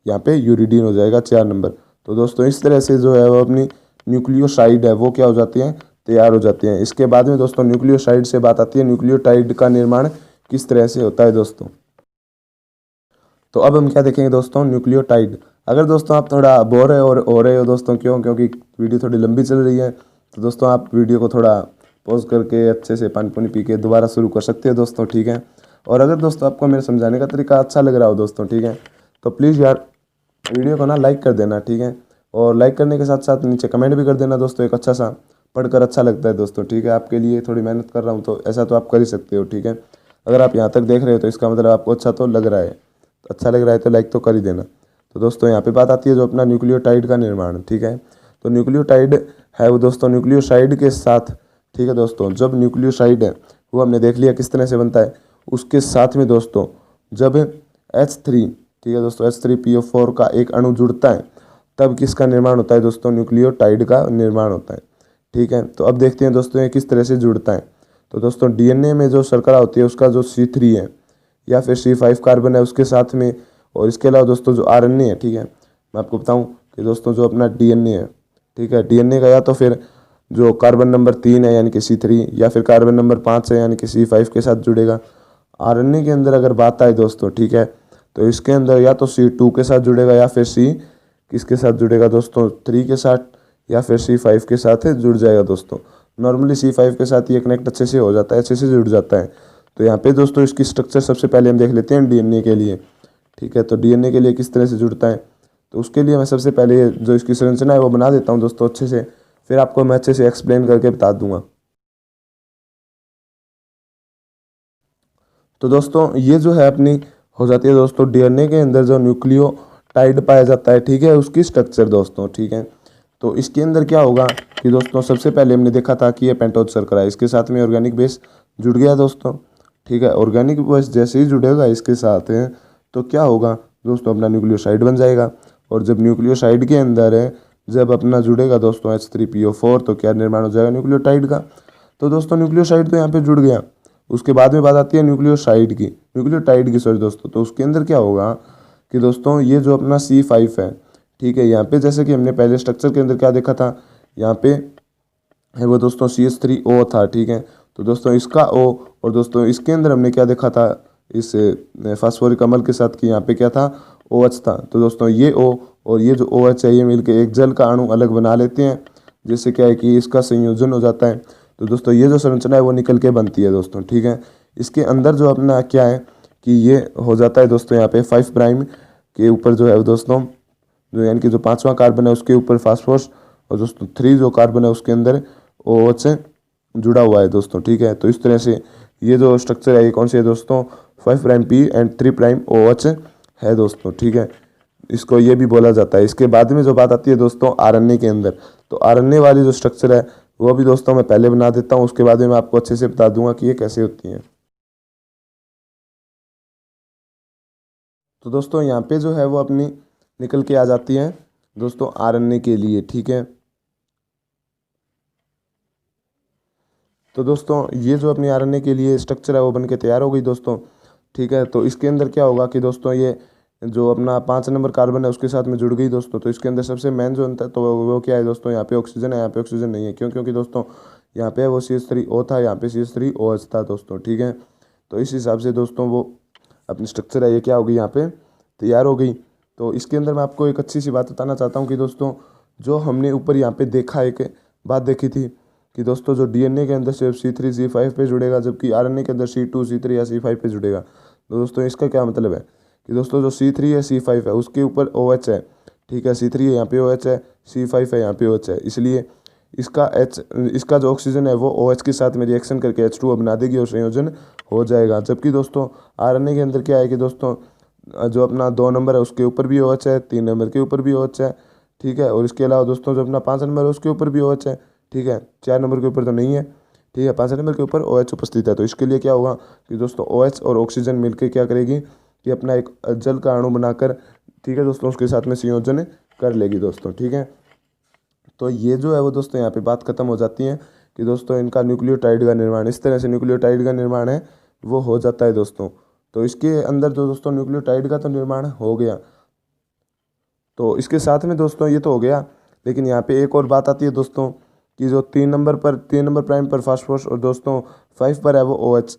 यहाँ पे यूरिडीन हो जाएगा 4 नंबर। तो दोस्तों इस तरह से जो है वो अपनी न्यूक्लियोसाइड है वो क्या हो जाती हैं, तैयार हो जाती हैं। इसके बाद में दोस्तों न्यूक्लियोसाइड से बात आती है, न्यूक्लियोटाइड का निर्माण किस तरह से होता है दोस्तों। तो अब हम क्या देखेंगे दोस्तों, न्यूक्लियोटाइड। अगर दोस्तों आप थोड़ा बोर है और हो रहे हो दोस्तों, क्योंकि वीडियो थोड़ी लंबी चल रही है, तो दोस्तों आप वीडियो को थोड़ा पॉज करके अच्छे से पानी पानी पी के दोबारा शुरू कर सकते हो दोस्तों, ठीक है। और अगर दोस्तों आपको मेरे समझाने का तरीका अच्छा लग रहा हो दोस्तों, ठीक है, तो प्लीज़ यार वीडियो को ना लाइक कर देना, ठीक है। और लाइक करने के साथ साथ नीचे कमेंट भी कर देना दोस्तों, एक अच्छा सा, पढ़कर अच्छा लगता है दोस्तों, ठीक है। आपके लिए थोड़ी मेहनत कर रहा हूँ, तो ऐसा तो आप कर ही सकते हो, ठीक है। अगर आप यहाँ तक देख रहे हो तो इसका मतलब आपको अच्छा तो लग रहा है। अच्छा लग रहा है तो लाइक तो कर ही देना। तो दोस्तों यहाँ पे बात आती है जो अपना न्यूक्लियोटाइड का निर्माण, ठीक है। तो न्यूक्लियोटाइड है वो दोस्तों न्यूक्लियोसाइड के साथ, ठीक है दोस्तों। जब न्यूक्लियोसाइड है वो हमने देख लिया किस तरह से बनता है, उसके साथ में दोस्तों जब H3, ठीक है दोस्तों, H3PO4 का एक अणु जुड़ता है तब किसका निर्माण होता है दोस्तों, न्यूक्लियोटाइड का निर्माण होता है, ठीक है। तो अब देखते हैं दोस्तों ये किस तरह से जुड़ता है। तो दोस्तों डीएनए में जो शर्करा होती है उसका जो C3 है या फिर C5 कार्बन है उसके साथ में, और इसके अलावा दोस्तों जो आरएनए है, ठीक है, मैं आपको बताऊं कि दोस्तों जो अपना डीएनए है, ठीक है, डीएनए का या तो फिर जो कार्बन नंबर 3 है यानी कि C3 या फिर कार्बन नंबर 5 है यानी कि C5 के साथ जुड़ेगा। आरएनए के अंदर अगर बात आए दोस्तों, ठीक है, तो इसके अंदर या तो C2 के साथ जुड़ेगा या फिर C किसके साथ जुड़ेगा दोस्तों, 3 के साथ या फिर C5 के साथ जुड़ जाएगा दोस्तों। नॉर्मली C5 के साथ ये कनेक्ट अच्छे से हो जाता है, अच्छे से जुड़ जाता है। तो यहाँ पे दोस्तों इसकी स्ट्रक्चर सबसे पहले हम देख लेते हैं डीएनए के लिए, ठीक है। तो डीएनए के लिए किस तरह से जुड़ता है, तो उसके लिए मैं सबसे पहले जो इसकी संरचना है वो बना देता हूँ दोस्तों अच्छे से, फिर आपको मैं अच्छे से एक्सप्लेन करके बता दूंगा। तो दोस्तों ये जो है अपनी हो जाती है दोस्तों डीएनए के अंदर जो न्यूक्लियोटाइड पाया जाता है, ठीक है, उसकी स्ट्रक्चर दोस्तों, ठीक है। तो इसके अंदर क्या होगा कि दोस्तों सबसे पहले हमने देखा था कि ये पेंटोज शर्करा है, इसके साथ में ऑर्गेनिक बेस जुड़ गया दोस्तों, ठीक है। ऑर्गेनिक बेस जैसे ही जुड़ेगा इसके साथ है तो क्या होगा दोस्तों, अपना न्यूक्लियोसाइड बन जाएगा। और जब न्यूक्लियोसाइड के अंदर है जब अपना जुड़ेगा दोस्तों H3PO4 तो क्या निर्माण हो जाएगा न्यूक्लियोटाइड का। तो दोस्तों न्यूक्लियोसाइड तो यहाँ पे जुड़ गया, उसके बाद में बात आती है न्यूक्लियोटाइड की सॉरी दोस्तों। तो उसके अंदर क्या होगा कि दोस्तों ये जो अपना C5 है, ठीक है, यहाँ पे जैसे कि हमने पहले स्ट्रक्चर के अंदर क्या देखा था, यहाँ पे है वो दोस्तों CH3O था, ठीक है। तो दोस्तों इसका O, और दोस्तों इसके अंदर हमने क्या देखा था इस फास्फोरिक अम्ल के साथ कि यहाँ पे क्या था OH था। तो दोस्तों ये O और ये जो OH है ये मिलकर एक जल का अणु अलग बना लेते हैं, जिससे क्या है कि इसका संयोजन हो जाता है। तो दोस्तों ये जो संरचना है वो निकल के बनती है दोस्तों, ठीक है। इसके अंदर जो अपना क्या है कि ये हो जाता है दोस्तों यहाँ पे 5 प्राइम के ऊपर जो है दोस्तों, जो यानी कि जो 5वां कार्बन है उसके ऊपर फास्फोरस, और दोस्तों 3 जो कार्बन है उसके अंदर OH से जुड़ा हुआ है दोस्तों, ठीक है। तो इस तरह से ये जो स्ट्रक्चर है ये कौन सी है दोस्तों, 5 prime P and 3 prime OH है दोस्तों, ठीक है। इसको ये भी बोला जाता है। इसके बाद में जो बात आती है दोस्तों आरएनए के अंदर, तो आरएनए वाली जो स्ट्रक्चर है वो भी दोस्तों मैं पहले बना देता हूँ, उसके बाद में मैं आपको अच्छे से बता दूंगा कि ये कैसे होती हैं। तो दोस्तों यहाँ पे जो है वो अपनी निकल के आ जाती है दोस्तों आरएनए के लिए, ठीक है। तो दोस्तों ये जो अपनी आरएनए के लिए स्ट्रक्चर है वो बन के तैयार हो गई दोस्तों, ठीक है। तो इसके अंदर क्या होगा कि दोस्तों ये जो अपना 5 नंबर कार्बन है उसके साथ में जुड़ गई दोस्तों। तो इसके अंदर सबसे मेन जो अंतर तो वो क्या है दोस्तों, यहाँ पे ऑक्सीजन है, यहाँ पे ऑक्सीजन नहीं है। क्यों? क्योंकि दोस्तों यहाँ पे वो CH3O था, यहाँ पे CH3OH था दोस्तों, ठीक है। तो इस हिसाब से दोस्तों वो अपनी स्ट्रक्चर है ये क्या होगी यहाँ पे तैयार हो गई। तो इसके अंदर मैं आपको एक अच्छी सी बात बताना चाहता हूँ कि दोस्तों जो हमने ऊपर यहाँ पे देखा एक बात देखी थी कि दोस्तों जो डीएनए के अंदर सिर्फ C3 C5 पे जुड़ेगा, जबकि आरएनए के अंदर C2 C3 या C5 पे जुड़ेगा। तो दोस्तों इसका क्या मतलब है कि दोस्तों जो C3 है C5 है उसके ऊपर OH है, ठीक है। C3 है यहाँ पे OH है, C5 है यहाँ पे OH है, इसलिए इसका जो ऑक्सीजन है वो OH के साथ में रिएक्शन करके H2O बना देगी और संयोजन हो जाएगा। जबकि दोस्तों आरएनए के अंदर क्या है कि दोस्तों जो अपना 2 नंबर है उसके ऊपर भी OH है, 3 नंबर के ऊपर भी OH है, ठीक है। और इसके अलावा दोस्तों जो अपना 5 नंबर है उसके ऊपर भी OH है, ठीक है। 4 नंबर के ऊपर तो नहीं है, ठीक है, 5 नंबर के ऊपर OH उपस्थित है। तो इसके लिए क्या होगा कि दोस्तों OH और ऑक्सीजन मिलकर क्या करेगी कि अपना एक जल का अणु बनाकर, ठीक है दोस्तों, उसके साथ में संयोजन कर लेगी दोस्तों, ठीक है। तो ये जो है वो दोस्तों यहाँ पे बात खत्म हो जाती है कि दोस्तों इनका न्यूक्लियोटाइड का निर्माण इस तरह से न्यूक्लियोटाइड का निर्माण है वो हो जाता है दोस्तों। तो इसके अंदर जो दोस्तों न्यूक्लियोटाइड का तो निर्माण हो गया, तो इसके साथ में दोस्तों ये तो हो गया, लेकिन यहाँ पे एक और बात आती है दोस्तों कि जो 3 नंबर प्राइम पर फास्फोरस और दोस्तों 5 पर है वो OH,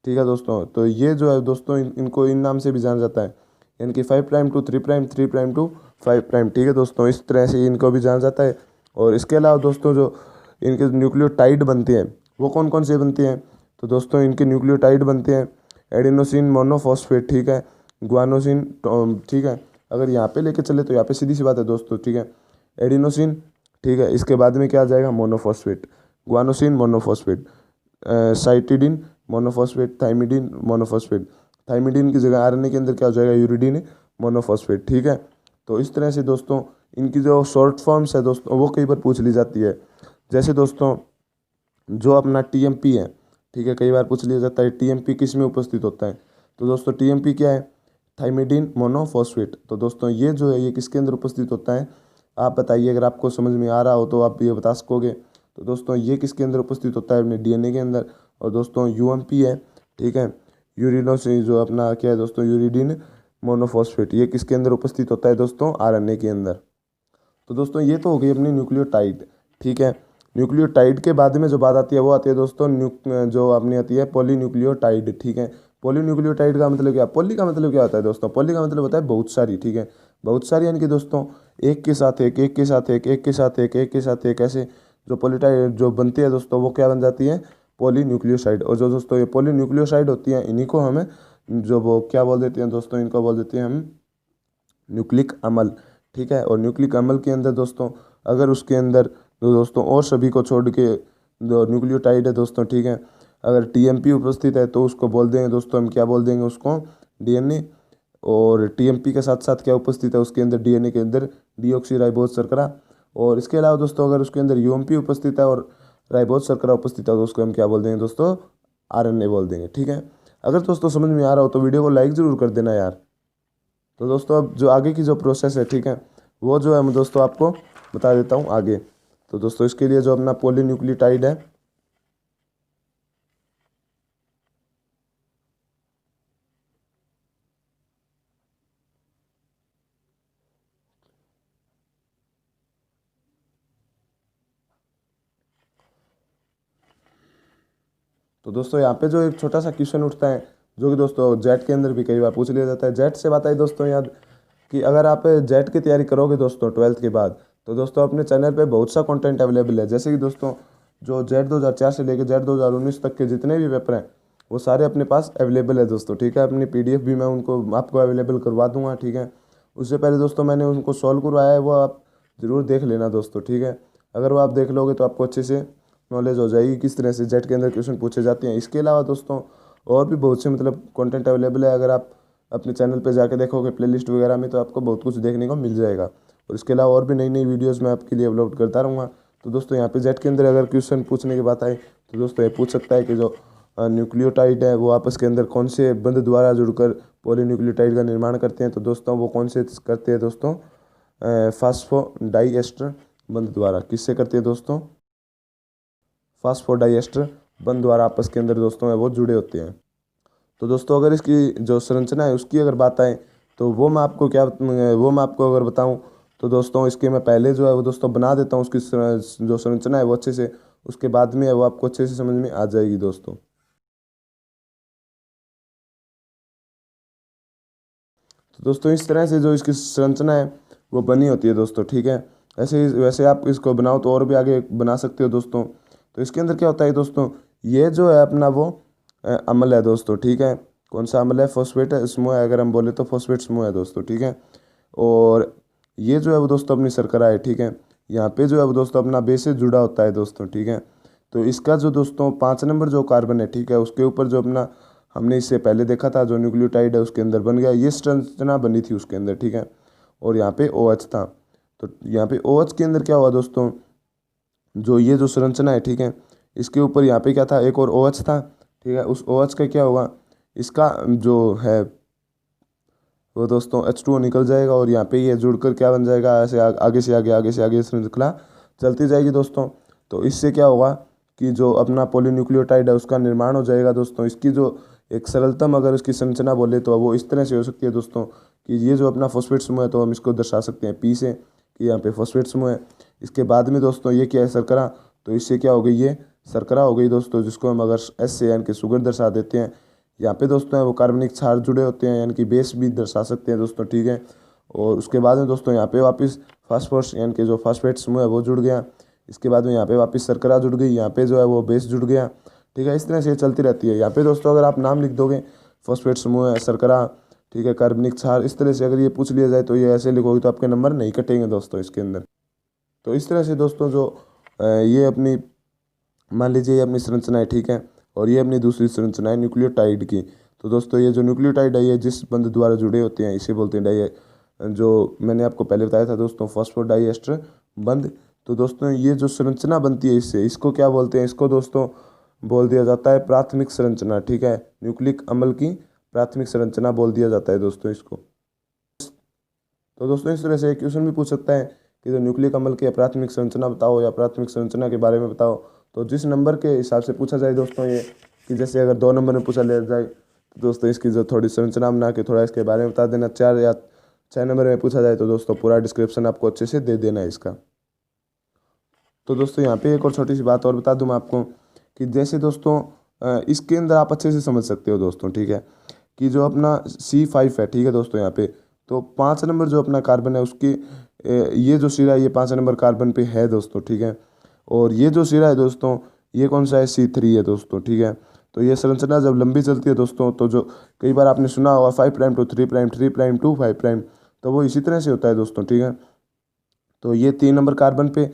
ठीक है दोस्तों। तो ये जो है दोस्तों इनको इन नाम से भी जाना जाता है, यानी कि 5 prime to 3 prime, 3 prime to 5 prime, ठीक है दोस्तों, इस तरह से इनको भी जाना जाता है। और इसके अलावा दोस्तों जो इनके न्यूक्लियोटाइड बनते हैं वो कौन कौन से बनते हैं, तो दोस्तों इनके न्यूक्लियोटाइड बनते हैं एडिनोसिन मोनोफॉस्फेट, ठीक है, ग्वानोसिन, ठीक है। अगर यहाँ पे लेके चले तो यहाँ पे सीधी सी बात है दोस्तों, ठीक है, एडिनोसिन, ठीक है, इसके बाद में क्या आ जाएगा monophosphate, guanosine monophosphate, cytidine monophosphate, thymidine monophosphate, thymidine की जगह आरएनए के अंदर क्या हो जाएगा, यूरिडीन मोनोफॉस्फेट, ठीक है। तो इस तरह से दोस्तों इनकी जो शॉर्ट फॉर्म्स है दोस्तों वो कई बार पूछ ली जाती है। जैसे दोस्तों जो अपना टीएमपी है, ठीक है, कई बार पूछ लिया जाता है टीएमपी किस में उपस्थित होता है। तो दोस्तों टीएमपी क्या है, थाइमिडीन मोनोफॉस्फेट। तो दोस्तों ये जो है ये किसके अंदर उपस्थित होता है, आप बताइए, अगर आपको समझ में आ रहा हो तो आप ये बता सकोगे। तो दोस्तों ये किसके अंदर उपस्थित होता है, अपने डीएनए के अंदर। और दोस्तों यूएमपी है, ठीक है, यूरिनोसिन, जो अपना क्या है दोस्तों, यूरिडीन मोनोफॉस्फेट, ये किसके अंदर उपस्थित होता है दोस्तों, आरएनए के अंदर। तो दोस्तों ये तो हो गई अपनी न्यूक्लियोटाइड, ठीक है। न्यूक्लियोटाइड के बाद में जो बात आती है वो आती है दोस्तों जो अपनी आती है पॉलीन्यूक्लियोटाइड, ठीक है। पॉलीन्यूक्लियोटाइड का मतलब क्या, पॉली का मतलब क्या होता है दोस्तों, पॉली का मतलब होता है बहुत सारी, ठीक है। बहुत सारी यानी कि दोस्तों एक के साथ एक, एक के साथ एक, एक के साथ एक, एक के साथ एक, ऐसे जो पॉलीटाइड जो बनती है दोस्तों वो क्या बन जाती है, पॉलीन्यूक्लियोसाइड। और जो दोस्तों ये पॉलीन्यूक्लियोसाइड होती हैं इन्हीं को हमें जो वो क्या बोल देते हैं दोस्तों, इनको बोल देते हैं हम न्यूक्लिक अम्ल, ठीक है। और न्यूक्लिक अम्ल के अंदर दोस्तों अगर उसके अंदर जो दोस्तों और सभी को छोड़ के जो न्यूक्लियोटाइड है दोस्तों, ठीक है, अगर टीएमपी उपस्थित है तो उसको बोल देंगे दोस्तों, हम क्या बोल देंगे उसको, डीएनए। और टीएमपी के साथ साथ क्या उपस्थित है उसके अंदर, डीएनए के अंदर डीऑक्सी शर्करा। और इसके अलावा दोस्तों अगर उसके अंदर यूएमपी उपस्थित है और राइबोज शर्करा उपस्थित है तो उसको हम क्या बोल देंगे दोस्तों, आरएनए बोल देंगे, ठीक है। अगर दोस्तों समझ में आ रहा हो तो वीडियो को लाइक ज़रूर कर देना यार। तो दोस्तों अब जो आगे की जो प्रोसेस है, ठीक है, वो जो है मैं दोस्तों आपको बता देता हूँ आगे। तो दोस्तों इसके लिए जो अपना पॉलीन्यूक्लियोटाइड है, तो दोस्तों यहाँ पे जो एक छोटा सा क्वेश्चन उठता है जो कि दोस्तों जेट के अंदर भी कई बार पूछ लिया जाता है। जेट से बात आई दोस्तों याद कि अगर आप जेट की तैयारी करोगे दोस्तों 12th के बाद, तो दोस्तों अपने चैनल पे बहुत सा कंटेंट अवेलेबल है। जैसे कि दोस्तों जो जेट 2004 से लेकर जेट 2019 तक के जितने भी पेपर हैं वो सारे अपने पास अवेलेबल है दोस्तों, ठीक है। अपनी पीडीएफ भी मैं उनको आपको अवेलेबल करवा दूंगा, ठीक है। उससे पहले दोस्तों मैंने उनको सॉल्व करवाया है, वो आप ज़रूर देख लेना दोस्तों, ठीक है। अगर वो आप देख लोगे तो आपको अच्छे से नॉलेज हो जाएगी किस तरह से जेट के अंदर क्वेश्चन पूछे जाते हैं। इसके अलावा दोस्तों और भी बहुत से मतलब कंटेंट अवेलेबल है, अगर आप अपने चैनल पे जाके देखोगे प्लेलिस्ट वगैरह में तो आपको बहुत कुछ देखने को मिल जाएगा। और इसके अलावा और भी नई नई वीडियोस मैं आपके लिए अपलोड करता रहूँगा। तो दोस्तों यहाँ पे जेट के अंदर अगर क्वेश्चन पूछने की बात आए तो दोस्तों ये पूछ सकता है कि जो न्यूक्लियोटाइड है वो आपस के अंदर कौन से बंध द्वारा जुड़कर पॉलीन्यूक्लियोटाइड का निर्माण करते हैं। तो दोस्तों वो कौन से करते हैं दोस्तों, फास्फोडाइएस्टर बंध द्वारा। किससे करते हैं दोस्तों, फास्फोडाइएस्टर बंध द्वारा आपस के अंदर दोस्तों है वो जुड़े होते हैं। तो दोस्तों अगर इसकी जो संरचना है उसकी अगर बात आए तो वो मैं आपको अगर बताऊं तो दोस्तों इसके मैं पहले जो है वो दोस्तों बना देता हूं उसकी जो संरचना है वो अच्छे से, उसके बाद में है वो आपको अच्छे से समझ में आ जाएगी दोस्तों। तो दोस्तों इस तरह से जो इसकी संरचना है वो बनी होती है दोस्तों, ठीक है। वैसे आप इसको बनाओ तो और भी आगे बना सकते हो दोस्तों। तो इसके अंदर क्या होता है दोस्तों, ये जो है अपना वो अम्ल है दोस्तों, ठीक है। कौन सा अम्ल है, फॉस्फेट समूह है, अगर हम बोले तो फॉस्फेट समूह है दोस्तों, ठीक है। और ये जो है वो दोस्तों अपनी शर्करा है, ठीक है। यहाँ पे जो है वो दोस्तों अपना बेस से जुड़ा होता है दोस्तों, ठीक है। तो इसका जो दोस्तों 5 नंबर जो कार्बन है, ठीक है, उसके ऊपर जो अपना हमने इससे पहले देखा था जो न्यूक्लियोटाइड है उसके अंदर बन गया, ये संरचना बनी थी उसके अंदर, ठीक है। और यहाँ पे OH था। तो यहाँ पे OH के अंदर क्या हुआ दोस्तों, जो ये जो संरचना है, ठीक है, इसके ऊपर यहाँ पे क्या था, एक और OH था, ठीक है। उस OH का क्या हुआ, इसका जो है वो दोस्तों H2O निकल जाएगा और यहाँ पे ये जुड़कर क्या बन जाएगा, ऐसे आगे से आगे, आगे से आगे श्रृंखला चलती जाएगी दोस्तों। तो इससे क्या होगा कि जो अपना पॉलीन्यूक्लियोटाइड है उसका निर्माण हो जाएगा दोस्तों। इसकी जो एक सरलतम अगर इसकी संरचना बोले तो वो इस तरह से हो सकती है दोस्तों कि ये जो अपना फॉस्फेट समूह है तो हम इसको दर्शा सकते हैं P से, कि यहाँ पे फॉस्फेट समूह है। इसके बाद में दोस्तों ये क्या है, शर्करा। तो इससे क्या हो गई, ये शर्करा हो गई दोस्तों, जिसको हम अगर S से यानी कि शुगर दर्शा देते हैं। यहाँ पे दोस्तों है वो कार्बनिक क्षार जुड़े होते हैं यानी कि बेस भी दर्शा सकते हैं दोस्तों, ठीक है। और उसके बाद में दोस्तों यहाँ पे वापस फास्फोरस यानी कि जो फास्फेट समूह है वो जुड़ गया। इसके बाद में यहाँ पे वापस शर्करा जुड़ गई, यहाँ पे जो है वो बेस जुड़ गया, ठीक है। इस तरह से चलती रहती है। यहाँ पे दोस्तों अगर आप नाम लिख दोगे, फॉस्फेट समूह है, शर्करा, ठीक है, कार्बनिक क्षार, इस तरह से अगर ये पूछ लिया जाए तो ये ऐसे लिखोगे तो आपके नंबर नहीं कटेंगे दोस्तों इसके अंदर। तो इस तरह से दोस्तों जो ये अपनी मान लीजिए ये अपनी संरचना है, ठीक है, और ये अपनी दूसरी संरचना है न्यूक्लियोटाइड की। तो दोस्तों ये जो न्यूक्लियोटाइड है ये जिस बंध द्वारा जुड़े होते हैं इसे बोलते हैं डाई, जो मैंने आपको पहले बताया था दोस्तों, फॉस्फोडाइएस्टर बंध। तो दोस्तों ये जो संरचना बनती है इससे, इसको क्या बोलते हैं, इसको दोस्तों बोल दिया जाता है प्राथमिक संरचना। ठीक है, न्यूक्लिक अम्ल की प्राथमिक संरचना बोल दिया जाता है दोस्तों इसको। तो दोस्तों इस तरह से क्वेश्चन भी पूछ सकता है कि जो न्यूक्लिक अम्ल की प्राथमिक संरचना बताओ या प्राथमिक संरचना के बारे में बताओ। तो जिस नंबर के हिसाब से पूछा जाए दोस्तों ये, कि जैसे अगर 2 नंबर में पूछा ले जाए तो दोस्तों इसकी जो थोड़ी संरचना बना के थोड़ा इसके बारे में बता देना। 4 या 6 नंबर में पूछा जाए तो दोस्तों पूरा डिस्क्रिप्शन आपको अच्छे से दे देना है इसका। तो दोस्तों यहाँ पे एक और छोटी सी बात और बता दूँ मैं आपको, कि जैसे दोस्तों इसके अंदर आप अच्छे से समझ सकते हो दोस्तों। ठीक है, कि जो अपना C5 है, ठीक है दोस्तों, यहाँ पे तो 5 नंबर जो अपना कार्बन है उसकी ये जो सिरा है ये 5 नंबर कार्बन पे है दोस्तों। ठीक है, और ये जो सिरा है दोस्तों ये कौन सा है, C3 है दोस्तों। ठीक है, तो ये संरचना जब लंबी चलती है दोस्तों, तो जो कई बार आपने सुना होगा 5 prime to 3 prime 3 prime to 5 prime, तो वो इसी तरह से होता है दोस्तों। ठीक है, तो ये 3 नंबर कार्बन पे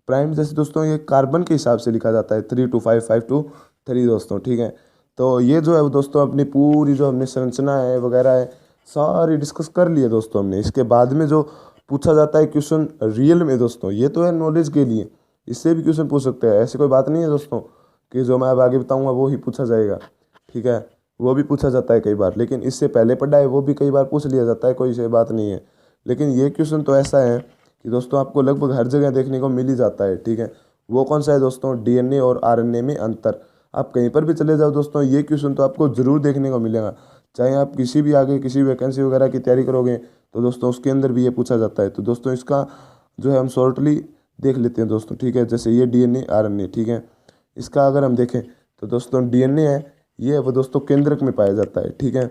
प्राइम, जैसे दोस्तों ये कार्बन के हिसाब से लिखा जाता है 3 to 5 5 to 3 दोस्तों। ठीक है, तो ये जो है वो दोस्तों अपनी पूरी जो हमने संरचना है वगैरह है सारी डिस्कस कर लिए दोस्तों हमने। इसके बाद में जो पूछा जाता है क्वेश्चन रियल में दोस्तों, ये तो है नॉलेज के लिए, इससे भी क्वेश्चन पूछ सकते हैं। ऐसी कोई बात नहीं है दोस्तों कि जो मैं अब आगे बताऊंगा वो ही पूछा जाएगा। ठीक है, वो भी पूछा जाता है कई बार, लेकिन इससे पहले पढ़ा है वो भी कई बार पूछ लिया जाता है, कोई से बात नहीं है। लेकिन ये क्वेश्चन तो ऐसा है कि दोस्तों आपको लगभग हर जगह देखने को मिल ही जाता है। ठीक है, वो कौन सा है दोस्तों, DNA और RNA में अंतर। आप कहीं पर भी चले जाओ दोस्तों ये क्वेश्चन तो आपको ज़रूर देखने को मिलेगा, चाहे आप किसी भी आगे किसी वैकेंसी वगैरह की तैयारी करोगे तो दोस्तों उसके अंदर भी ये पूछा जाता है। तो दोस्तों इसका जो है हम शॉर्टली देख लेते हैं दोस्तों। ठीक है, जैसे ये DNA RNA, ठीक है, इसका अगर हम देखें तो दोस्तों DNA है ये वो दोस्तों केंद्रक में पाया जाता है। ठीक है,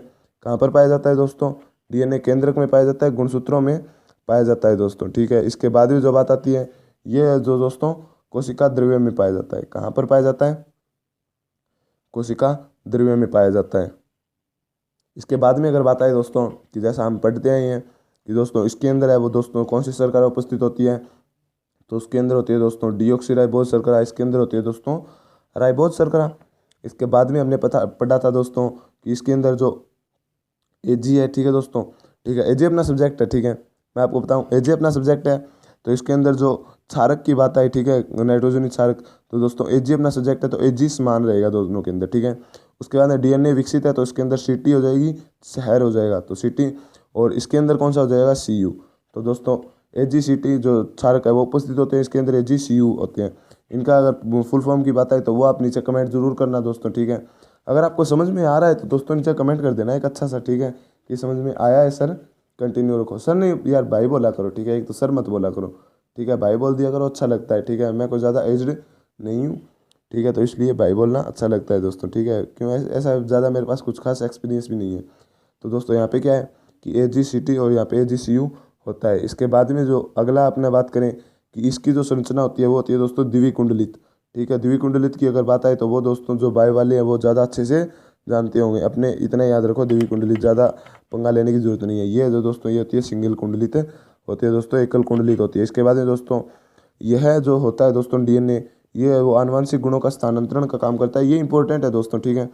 कहाँ पर पाया जाता है दोस्तों, DNA केंद्रक में पाया जाता है, गुणसूत्रों में पाया जाता है दोस्तों। ठीक है, इसके बाद भी जो बात आती है ये जो दोस्तों कोशिका द्रव्य में पाया जाता है। कहाँ पर पाया जाता है, कोशिका द्रव्य में पाया जाता है। इसके बाद में अगर बात आए दोस्तों कि जैसा हम पढ़ते आए हैं कि दोस्तों इसके अंदर है वो दोस्तों कौन सी शर्करा उपस्थित होती है, तो उसके अंदर होती है दोस्तों डीऑक्सीराइबोज शर्करा, इसके अंदर होती है दोस्तों राइबोज शर्करा। इसके बाद में हमने पढ़ा था दोस्तों कि इसके अंदर जो Ag है, ठीक है दोस्तों, ठीक है, Ag अपना सब्जेक्ट है। ठीक है, मैं आपको बताऊं Ag अपना सब्जेक्ट है, तो इसके अंदर जो क्षारक की बात आई, ठीक है, नाइट्रोजनी क्षारक, तो दोस्तों Ag अपना सब्जेक्ट है तो Ag समान रहेगा दोनों के अंदर। ठीक है, उसके बाद में DNA विकसित है तो इसके अंदर Ct हो जाएगी, शहर हो जाएगा तो Ct, और इसके अंदर कौन सा हो जाएगा, Cu। तो दोस्तों AgCt जो क्षारक है वो उपस्थित होते हैं, इसके अंदर AgCu होते हैं। इनका अगर फुल फॉर्म की बात आए तो वो आप नीचे कमेंट जरूर करना दोस्तों। ठीक है, अगर आपको समझ में आ रहा है तो दोस्तों नीचे कमेंट कर देना एक अच्छा सा। ठीक है, कि समझ में आया है सर, कंटिन्यू रखो। सर नहीं यार, भाई बोला करो। ठीक है, एक तो सर मत बोला करो। ठीक है, भाई बोल दिया करो, अच्छा लगता है। ठीक है, मैं कोई ज़्यादा एज्ड नहीं हूँ। ठीक है, तो इसलिए भाई बोलना अच्छा लगता है दोस्तों। ठीक है, क्यों ऐसा ज़्यादा मेरे पास कुछ खास एक्सपीरियंस भी नहीं है। तो दोस्तों यहाँ पे क्या है कि AgCt और यहाँ पे AgCu होता है। इसके बाद में जो अगला अपने बात करें कि इसकी जो संरचना होती है वो होती है दोस्तों द्विकुंडलित। ठीक है, द्विकुंडलित की अगर बात आए तो वो दोस्तों जो बाय वाले हैं वो ज़्यादा अच्छे से जानते होंगे। अपने इतना याद रखो, द्विकुंडलित, ज़्यादा पंगा लेने की जरूरत नहीं है। ये जो दोस्तों ये होती है सिंगल कुंडलित होती है दोस्तों, एकल कुंडलित होती है। इसके बाद में दोस्तों यह जो होता है दोस्तों DNA, ये वो आनुवंशिक गुणों का स्थानांतरण का काम करता है। ये इंपॉर्टेंट है दोस्तों। ठीक है,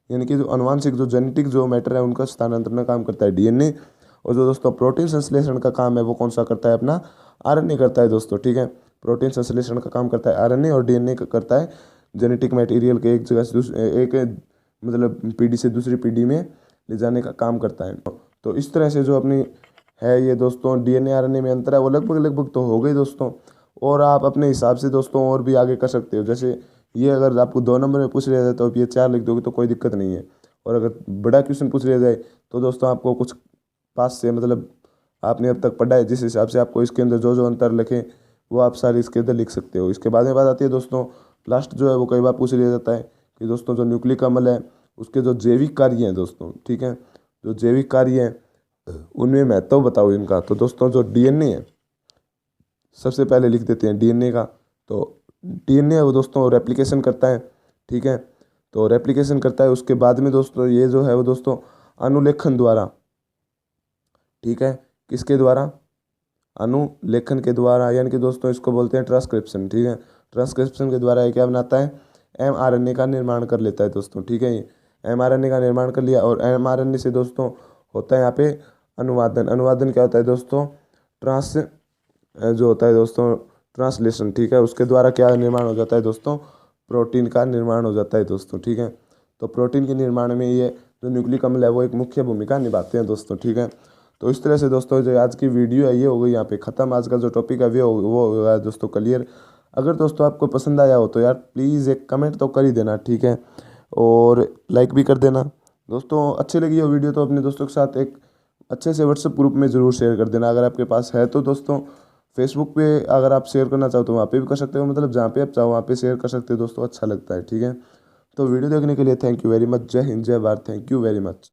यानी कि जो अनुवांशिक जो जेनेटिक जो मैटर है उनका स्थानांतरण का काम करता है DNA, और जो दोस्तों प्रोटीन संश्लेषण का काम है वो कौन सा करता है, अपना RNA करता है दोस्तों। ठीक है, प्रोटीन संश्लेषण का काम करता है RNA, और DNA का करता है जेनेटिक मटेरियल के एक जगह से एक मतलब पीढ़ी से दूसरी पीढ़ी में ले जाने का काम करता है। तो इस तरह से जो अपनी है ये दोस्तों DNA RNA में अंतर है वो लगभग तो हो गई दोस्तों। और आप अपने हिसाब से दोस्तों और भी आगे कर सकते हो। जैसे ये अगर आपको 2 नंबर में पूछ लिया जाए तो आप ये 4 लिख दोगे तो कोई दिक्कत नहीं है। और अगर बड़ा क्वेश्चन पूछ लिया जाए तो दोस्तों आपको कुछ पास से मतलब आपने अब तक पढ़ा है जिस हिसाब से आपको इसके अंदर जो जो अंतर लिखे वो आप सारे इसके अंदर लिख सकते हो। इसके बाद में बात आती है दोस्तों लास्ट जो है वो कई बार पूछ लिया जाता है कि दोस्तों जो न्यूक्लिक अम्ल है उसके जो जैविक कार्य हैं दोस्तों। ठीक है, जो जैविक कार्य हैं उनमें महत्व बताओ इनका। तो दोस्तों जो DNA है सबसे पहले लिख देते हैं DNA का। तो DNA है वो दोस्तों रेप्लिकेशन करता है। ठीक है, तो रेप्लिकेशन करता है। उसके बाद में दोस्तों ये जो है वो दोस्तों अनुलेखन द्वारा, ठीक है, किसके द्वारा, अनुलेखन के द्वारा, यानी कि दोस्तों इसको बोलते हैं ट्रांसक्रिप्शन। ठीक है, ट्रांसक्रिप्शन के द्वारा ये क्या बनाता है, mRNA का निर्माण कर लेता है दोस्तों। ठीक है, mRNA का निर्माण कर लिया। और mRNA से दोस्तों होता है यहाँ पे अनुवादन। अनुवादन क्या होता है दोस्तों? जो होता है दोस्तों ट्रांसलेशन, ठीक है। उसके द्वारा क्या निर्माण हो जाता है दोस्तों? प्रोटीन का निर्माण हो जाता है दोस्तों, ठीक है। तो प्रोटीन के निर्माण में ये जो न्यूक्लिक अम्ल है वो एक मुख्य भूमिका निभाते हैं दोस्तों, ठीक है। तो इस तरह से दोस्तों जो आज की वीडियो है ये हो गई यहाँ पे ख़त्म। आज का जो टॉपिक है वो हो गया दोस्तों क्लियर। अगर दोस्तों आपको पसंद आया हो तो यार प्लीज़ एक कमेंट तो कर ही देना, ठीक है। और लाइक भी कर देना दोस्तों। अच्छी लगी हो वीडियो तो अपने दोस्तों के साथ एक अच्छे से व्हाट्सएप ग्रुप में ज़रूर शेयर कर देना अगर आपके पास है तो दोस्तों। फेसबुक पे अगर आप शेयर करना चाहो तो वहाँ पे भी कर सकते हो, मतलब जहाँ पे आप चाहो वहाँ पे शेयर कर सकते हो दोस्तों, अच्छा लगता है, ठीक है। तो वीडियो देखने के लिए थैंक यू वेरी मच। जय हिंद, जय Bharat. Thank you very much.